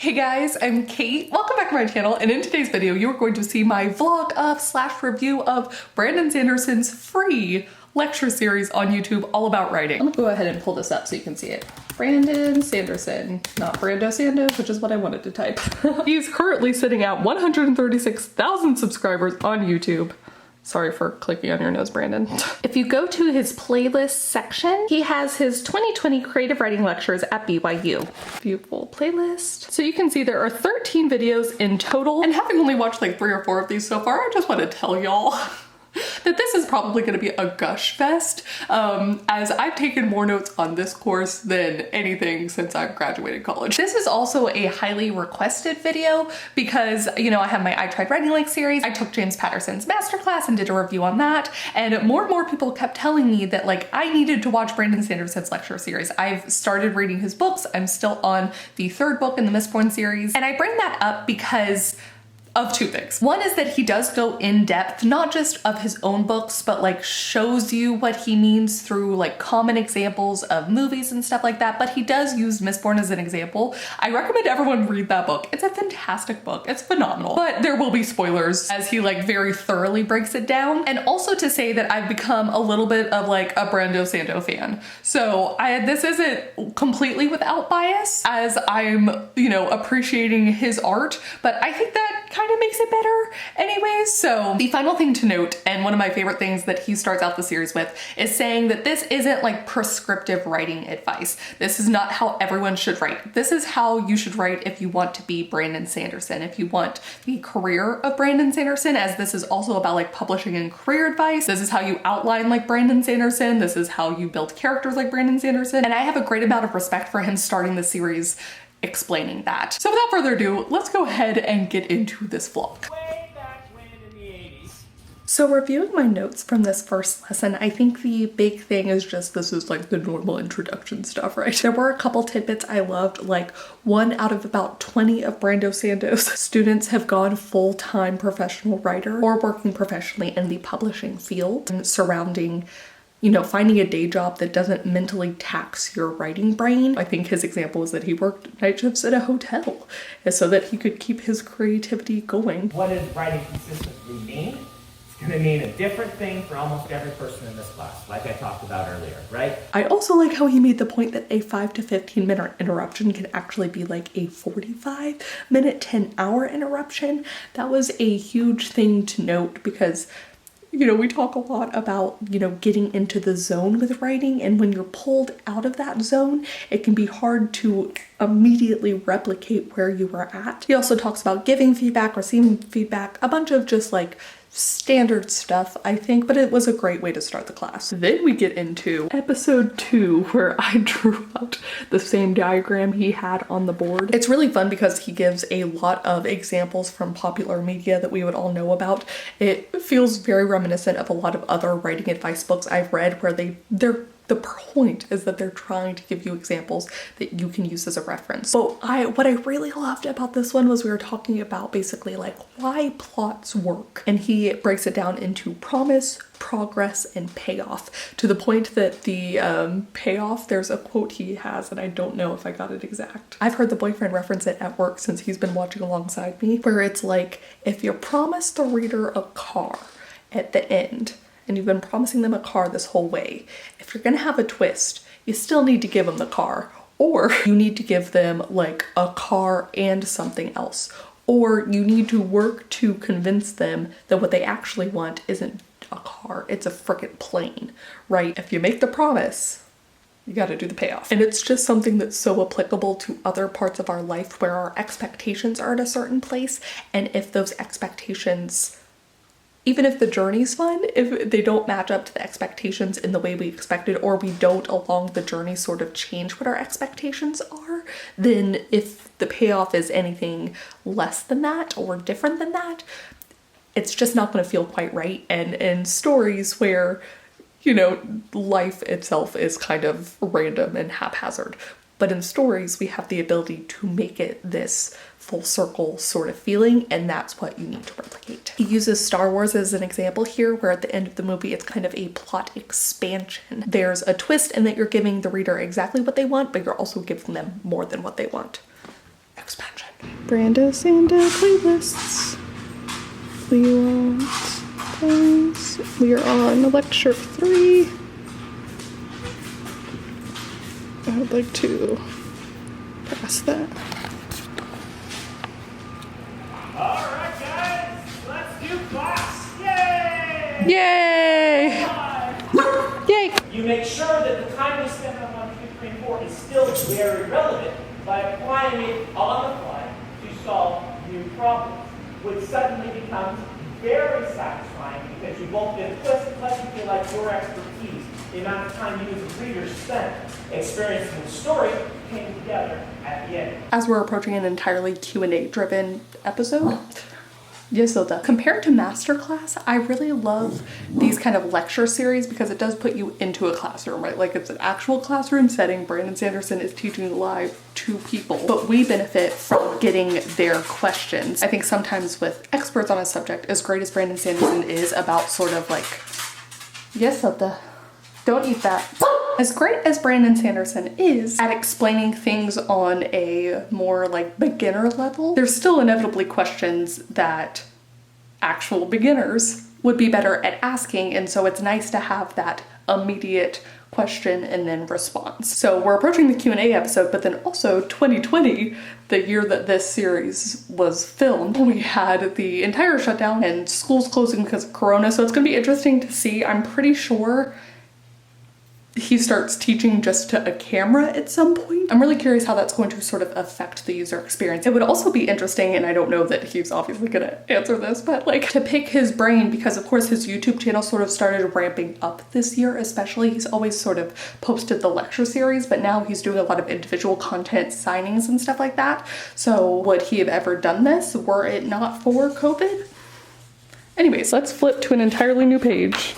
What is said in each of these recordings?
Hey guys, I'm Kate. Welcome back to my channel, and in today's video you're going to see my vlog of / review of Brandon Sanderson's free lecture series on YouTube all about writing. I'm gonna go ahead and pull this up so you can see it. Brandon Sanderson, not Brando Sando, which is what I wanted to type. He's currently sitting at 136,000 subscribers on YouTube. Sorry for clicking on your nose, Brandon. If you go to his playlist section, he has his 2020 creative writing lectures at BYU. Beautiful playlist. So you can see there are 13 videos in total, and having only watched like 3 or 4 of these so far, I just want to tell y'all that this is probably going to be a gush fest, as I've taken more notes on this course than anything since I've graduated college. This is also a highly requested video because, you know, I have my I Tried Writing Like series. I took James Patterson's MasterClass and did a review on that, and more people kept telling me that like I needed to watch Brandon Sanderson's lecture series. I've started reading his books. I'm still on the 3rd book in the Mistborn series, and I bring that up because of 2 things. One is that he does go in depth, not just of his own books, but like shows you what he means through like common examples of movies and stuff like that. But he does use Mistborn as an example. I recommend everyone read that book. It's a fantastic book. It's phenomenal. But there will be spoilers as he like very thoroughly breaks it down. And also to say that I've become a little bit of like a Brando Sando fan. So this isn't completely without bias, as I'm, you know, appreciating his art, but I think that kind of makes it better anyways. So the final thing to note, and one of my favorite things that he starts out the series with, is saying that this isn't like prescriptive writing advice. This is not how everyone should write. This is how you should write if you want to be Brandon Sanderson, if you want the career of Brandon Sanderson, as this is also about like publishing and career advice. This is how you outline like Brandon Sanderson. This is how you build characters like Brandon Sanderson. And I have a great amount of respect for him starting the series explaining that. So without further ado, let's go ahead and get into this vlog. Way back when in the 80s. So reviewing my notes from this first lesson, I think the big thing is just this is like the normal introduction stuff, right? There were a couple tidbits I loved, like 1 out of about 20 of Brando Sando's students have gone full-time professional writer or working professionally in the publishing field, and surrounding, you know, finding a day job that doesn't mentally tax your writing brain. I think his example is that he worked night shifts at a hotel so that he could keep his creativity going. What does writing consistently mean? It's going to mean a different thing for almost every person in this class, like I talked about earlier, right? I also like how he made the point that a 5 to 15 minute interruption can actually be like a 45-minute to an hour interruption. That was a huge thing to note because, you know, we talk a lot about, you know, getting into the zone with writing, and when you're pulled out of that zone, it can be hard to immediately replicate where you were at. He also talks about giving feedback, receiving feedback, a bunch of just like standard stuff, I think, but it was a great way to start the class. Then we get into episode 2, where I drew out the same diagram he had on the board. It's really fun because he gives a lot of examples from popular media that we would all know about. It feels very reminiscent of a lot of other writing advice books I've read, where the point is that they're trying to give you examples that you can use as a reference. But what I really loved about this one was we were talking about basically like why plots work. And he breaks it down into promise, progress, and payoff, to the point that the payoff, there's a quote he has, and I don't know if I got it exact. I've heard the boyfriend reference it at work since he's been watching alongside me, where it's like, if you promise the reader a car at the end, and you've been promising them a car this whole way, if you're gonna have a twist, you still need to give them the car, or you need to give them like a car and something else, or you need to work to convince them that what they actually want isn't a car, it's a frickin' plane, right? If you make the promise, you gotta do the payoff. And it's just something that's so applicable to other parts of our life where our expectations are at a certain place, and if those expectations, even if the journey's fun, if they don't match up to the expectations in the way we expected, or we don't along the journey sort of change what our expectations are, then if the payoff is anything less than that or different than that, it's just not going to feel quite right. And in stories where, you know, life itself is kind of random and haphazard, but in stories we have the ability to make it this full circle sort of feeling, and that's what you need to replicate. He uses Star Wars as an example here, where at the end of the movie it's kind of a plot expansion. There's a twist in that you're giving the reader exactly what they want, but you're also giving them more than what they want. Expansion. Brando Sando playlists. We want things. We are on lecture 3. I would like to pass that. Alright guys, let's do class! Yay! Yay! Yay! You make sure that the time we spend on 1, 2, 3, and 4 is still very relevant by applying it on the fly to solve new problems, which suddenly becomes very satisfying because you both get a twist, plus you feel like your expertise, the amount of time you as a reader spent experiencing the story, came together at the end. As we're approaching an entirely Q&A driven episode, yes, Hilda. Compared to MasterClass, I really love these kind of lecture series because it does put you into a classroom, right? Like it's an actual classroom setting. Brandon Sanderson is teaching live to people, but we benefit from getting their questions. I think sometimes with experts on a subject, as great as Brandon Sanderson is about sort of like, yes, Hilda, don't eat that. As great as Brandon Sanderson is at explaining things on a more like beginner level, there's still inevitably questions that actual beginners would be better at asking, and so it's nice to have that immediate question and then response. So we're approaching the Q&A episode, but then also 2020, the year that this series was filmed, we had the entire shutdown and schools closing because of Corona, so it's gonna be interesting to see. I'm pretty sure he starts teaching just to a camera at some point. I'm really curious how that's going to sort of affect the user experience. It would also be interesting, and I don't know that he's obviously gonna answer this, but like to pick his brain, because of course his YouTube channel sort of started ramping up this year, especially. He's always sort of posted the lecture series, but now he's doing a lot of individual content signings and stuff like that. So would he have ever done this were it not for COVID? Anyways, let's flip to an entirely new page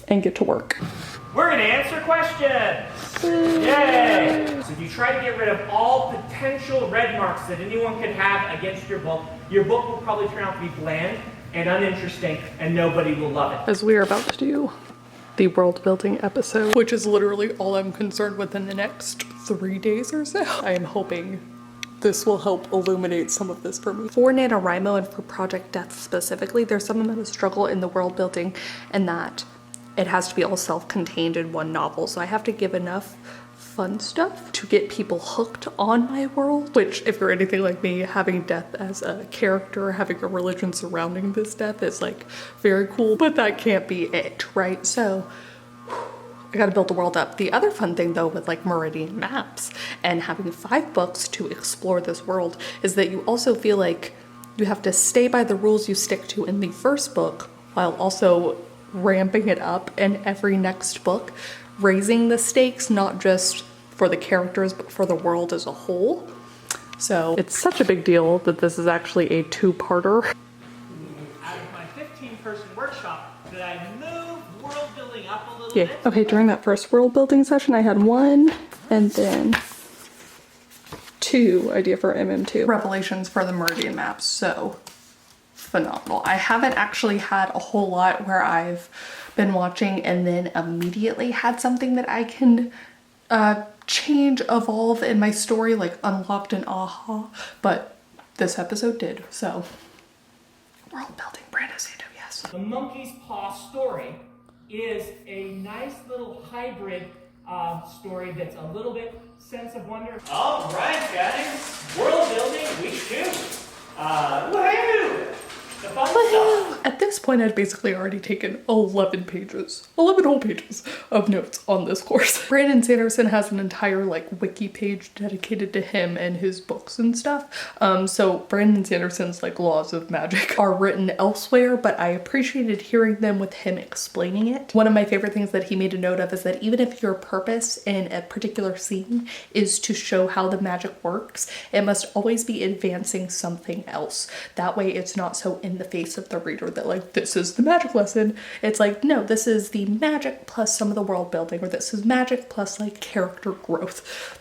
and get to work. We're going to answer questions! Yay! So if you try to get rid of all potential red marks that anyone could have against your book will probably turn out to be bland and uninteresting, and nobody will love it. As we are about to do the world building episode, which is literally all I'm concerned with in the next 3 days or so, I am hoping this will help illuminate some of this for me. For NaNoWriMo and for Project Death specifically, there's some amount of struggle in the world building, and that it has to be all self-contained in one novel, so I have to give enough fun stuff to get people hooked on my world, which if you're anything like me, having death as a character, having a religion surrounding this death is like very cool, but that can't be it, right? So I gotta build the world up. The other fun thing though with like Meridian maps and having 5 books to explore this world is that you also feel like you have to stay by the rules you stick to in the first book while also ramping it up in every next book, raising the stakes, not just for the characters, but for the world as a whole. So it's such a big deal that this is actually a 2-parter. Out of my 15-person workshop, did I move world building up a little bit? Okay, during that first world building session, I had 1 and then 2 idea for MM2. Revelations for the Meridian maps, so phenomenal. I haven't actually had a whole lot where I've been watching and then immediately had something that I can change, evolve in my story, like unlocked an aha, but this episode did. So world building, Brando Sando, yes. The Monkey's Paw story is a nice little hybrid story that's a little bit sense of wonder. All right, guys, world building week 2. Woohoo! The fun stuff. At this point, I'd basically already taken 11 whole pages of notes on this course. Brandon Sanderson has an entire like wiki page dedicated to him and his books and stuff. So Brandon Sanderson's like laws of magic are written elsewhere, but I appreciated hearing them with him explaining it. One of my favorite things that he made a note of is that even if your purpose in a particular scene is to show how the magic works, it must always be advancing something else. That way it's not so in the face of the reader that like this is the magic lesson. It's like, no, this is the magic plus some of the world building, or this is magic plus like character growth.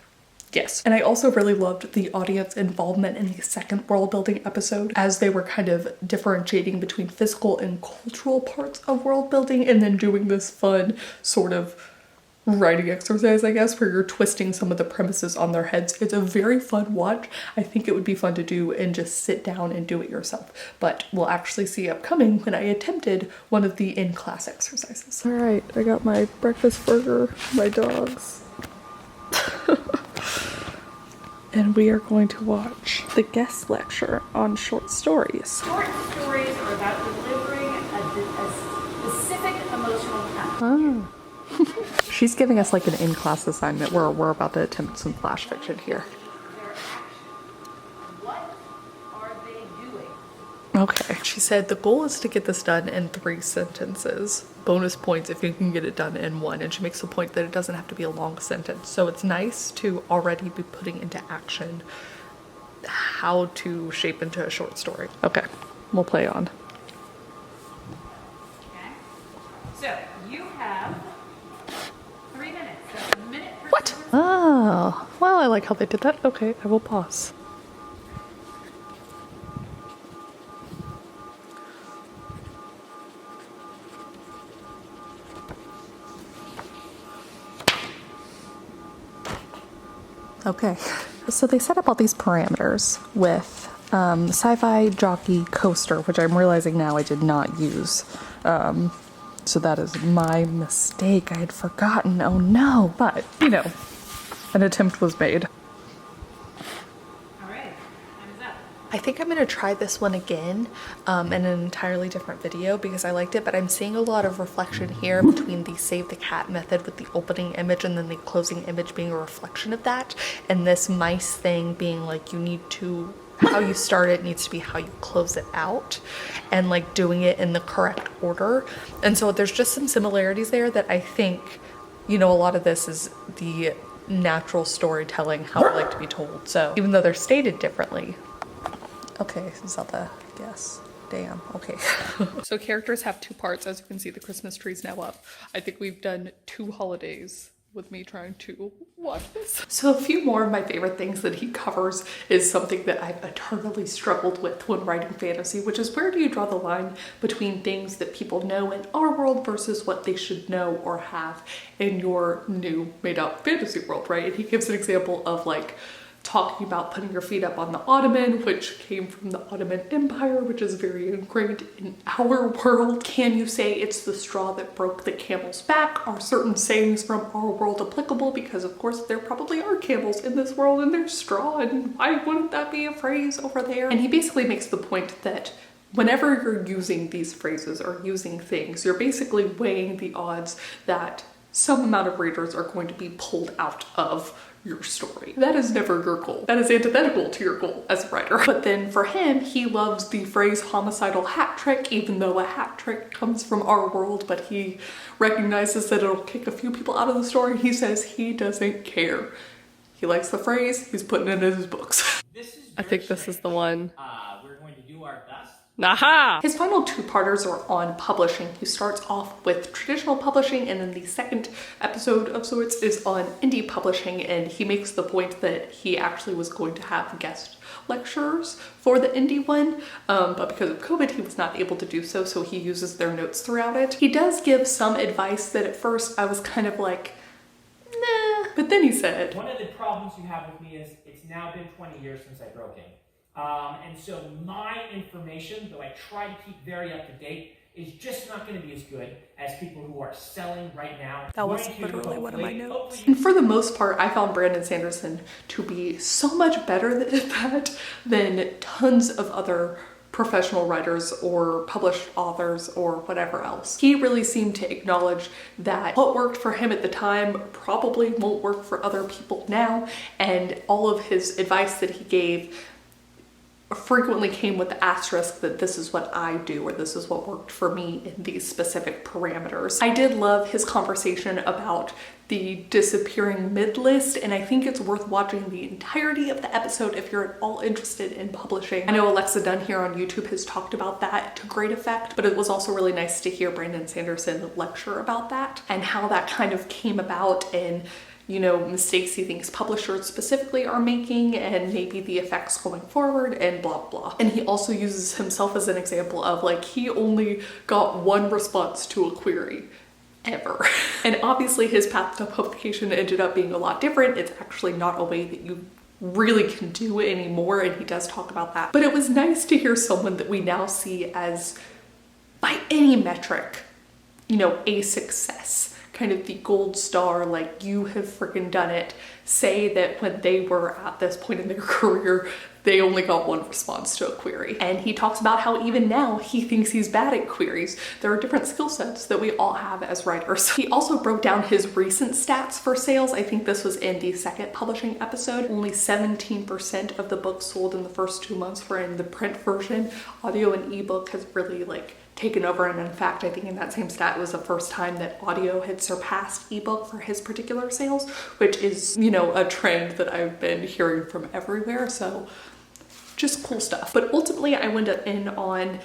Yes. And I also really loved the audience involvement in the second world building episode as they were kind of differentiating between physical and cultural parts of world building and then doing this fun sort of writing exercise, I guess, where you're twisting some of the premises on their heads. It's a very fun watch. I think it would be fun to do and just sit down and do it yourself. But we'll actually see upcoming when I attempted one of the in-class exercises. All right, I got my breakfast burger, my dogs. And we are going to watch the guest lecture on short stories. Short stories are about delivering a specific emotional content. Oh. She's giving us like an in-class assignment where we're about to attempt some flash fiction here. Their actions. What are they doing? Okay. She said the goal is to get this done in 3 sentences. Bonus points if you can get it done in 1. And she makes the point that it doesn't have to be a long sentence. So it's nice to already be putting into action how to shape into a short story. Okay, we'll play on. Okay. So you have 3 minutes. That's a minute per What? sentence. Oh, well, I like how they did that. Okay, I will pause. Okay, so they set up all these parameters with sci-fi jockey coaster, which I'm realizing now I did not use. So that is my mistake. I had forgotten. Oh no. But, you know, an attempt was made. All right. Time is up. I think I'm going to try this one again in an entirely different video because I liked it, but I'm seeing a lot of reflection here between the save the cat method with the opening image and then the closing image being a reflection of that, and this mice thing being like you need to, how you start it needs to be how you close it out, and like doing it in the correct order. And so there's just some similarities there that I think, you know, a lot of this is the natural storytelling, how I like to be told. So even though they're stated differently. Okay, Zelda, yes. Damn, okay. So characters have 2 parts. As you can see, the Christmas tree's now up. I think we've done 2 holidays with me trying to watch this. So a few more of my favorite things that he covers is something that I've eternally struggled with when writing fantasy, which is where do you draw the line between things that people know in our world versus what they should know or have in your new made up fantasy world, right? And he gives an example of like talking about putting your feet up on the ottoman, which came from the Ottoman Empire, which is very ingrained in our world. Can you say it's the straw that broke the camel's back? Are certain sayings from our world applicable? Because of course there probably are camels in this world and there's straw, and why wouldn't that be a phrase over there? And he basically makes the point that whenever you're using these phrases or using things, you're basically weighing the odds that some amount of readers are going to be pulled out of your story. That is never your goal. That is antithetical to your goal as a writer. But then for him, he loves the phrase homicidal hat trick, even though a hat trick comes from our world, but he recognizes that it'll kick a few people out of the story. He says he doesn't care. He likes the phrase, he's putting it in his books. I think this is the one. We're going to do our best. Aha! His final 2-parters are on publishing. He starts off with traditional publishing, and then the second episode of sorts is on indie publishing, and he makes the point that he actually was going to have guest lecturers for the indie one, but because of COVID he was not able to do so, so he uses their notes throughout it. He does give some advice that at first I was kind of like, nah, but then he said, One of the problems you have with me is it's now been 20 years since I broke in. And so my information, though I try to keep very up to date, is just not going to be as good as people who are selling right now. that was literally one of my notes. And for the most part, I found Brandon Sanderson to be so much better at that than tons of other professional writers or published authors or whatever else. He really seemed to acknowledge that what worked for him at the time probably won't work for other people now, and all of his advice that he gave frequently came with the asterisk that this is what I do, or this is what worked for me in these specific parameters. I did love his conversation about the disappearing mid-list, and I think it's worth watching the entirety of the episode if you're at all interested in publishing. I know Alexa Dunn here on YouTube has talked about that to great effect, but it was also really nice to hear Brandon Sanderson lecture about that and how that kind of came about, and you know, mistakes he thinks publishers specifically are making and maybe the effects going forward and blah, blah. And he also uses himself as an example of like, he only got 1 response to a query ever. And obviously his path to publication ended up being a lot different. It's actually not a way that you really can do it anymore, and he does talk about that. But it was nice to hear someone that we now see as, by any metric, you know, a success, kind of the gold star, like you have freaking done it, say that when they were at this point in their career, they only got one response to a query. And he talks about how even now he thinks he's bad at queries. There are different skill sets that we all have as writers. He also broke down his recent stats for sales. I think this was in the second publishing episode. Only 17% of the books sold in the first 2 months were in the print version. Audio and ebook has really like taken over, and in fact I think in that same stat it was the first time that audio had surpassed ebook for his particular sales, which is, you know, a trend that I've been hearing from everywhere. So just cool stuff. But ultimately I went in on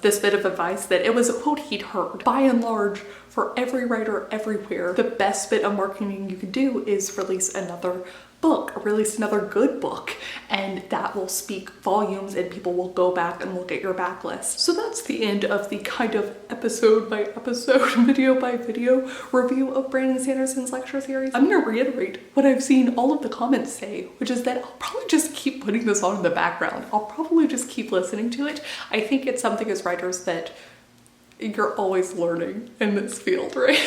this bit of advice that it was a quote he'd heard. By and large, for every writer everywhere, the best bit of marketing you can do is release another book, or release another good book, and that will speak volumes and people will go back and look at your backlist. So that's the end of the kind of episode by episode, video by video review of Brandon Sanderson's lecture series. I'm gonna reiterate what I've seen all of the comments say, which is that I'll probably just keep putting this on in the background. I'll probably just keep listening to it. I think it's something as writers that you're always learning in this field, right?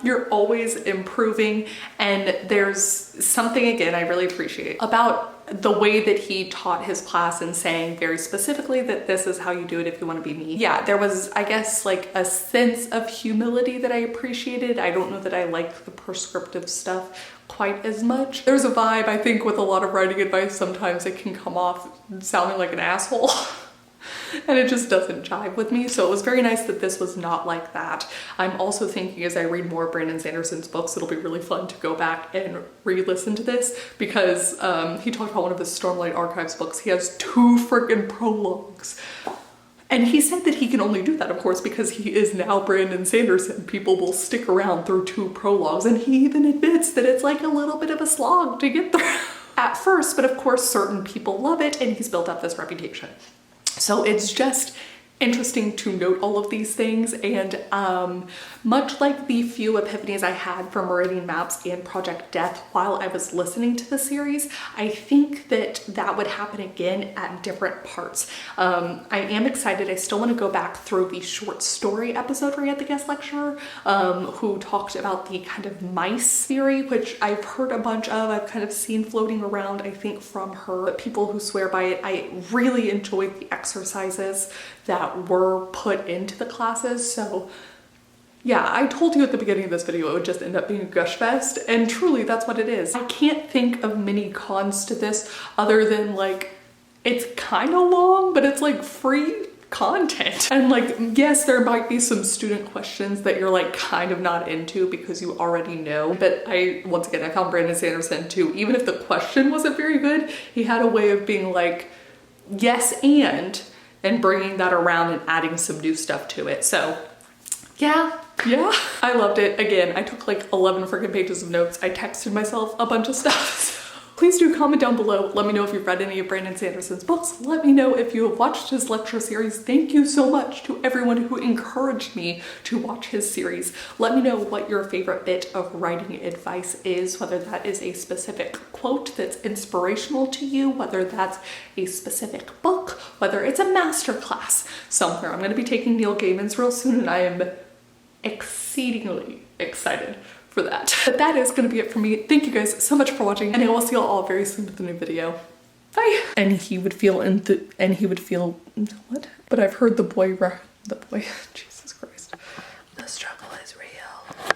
You're always improving, and there's something, again, I really appreciate about the way that he taught his class and saying very specifically that this is how you do it if you want to be me. Yeah, there was, I guess, like a sense of humility that I appreciated. I don't know that I like the prescriptive stuff quite as much. There's a vibe, I think, with a lot of writing advice. Sometimes it can come off sounding like an asshole. And it just doesn't jive with me. So it was very nice that this was not like that. I'm also thinking as I read more of Brandon Sanderson's books, it'll be really fun to go back and re-listen to this, because he talked about one of his Stormlight Archives books. He has 2 freaking prologues. And he said that he can only do that, of course, because he is now Brandon Sanderson. People will stick around through 2 prologues, and he even admits that it's like a little bit of a slog to get through at first, but of course certain people love it, and he's built up this reputation. So it's just interesting to note all of these things, and much like the few epiphanies I had from Meridian Maps and Project Death while I was listening to the series, I think that that would happen again at different parts. I am excited. I still want to go back through the short story episode where he had the guest lecturer who talked about the kind of mice theory, which I've heard a bunch of. I've kind of seen floating around, I think, from her, people who swear by it. I really enjoyed the exercises that were put into the classes. So yeah, I told you at the beginning of this video it would just end up being a gush fest, and truly that's what it is. I can't think of many cons to this other than like, it's kind of long, but it's like free content. And like, yes, there might be some student questions that you're like kind of not into because you already know, but once again, I found Brandon Sanderson too, even if the question wasn't very good, he had a way of being like, yes, and bringing that around and adding some new stuff to it. So yeah, I loved it. Again, I took like 11 freaking pages of notes. I texted myself a bunch of stuff. Please do comment down below. Let me know if you've read any of Brandon Sanderson's books. Let me know if you have watched his lecture series. Thank you so much to everyone who encouraged me to watch his series. Let me know what your favorite bit of writing advice is, whether that is a specific quote that's inspirational to you, whether that's a specific book, whether it's a masterclass somewhere. I'm going to be taking Neil Gaiman's real soon, and I am exceedingly excited for that. But that is gonna be it for me. Thank you guys so much for watching, and I will see you all very soon with a new video. Bye. And he would feel what? But I've heard the boy, Jesus.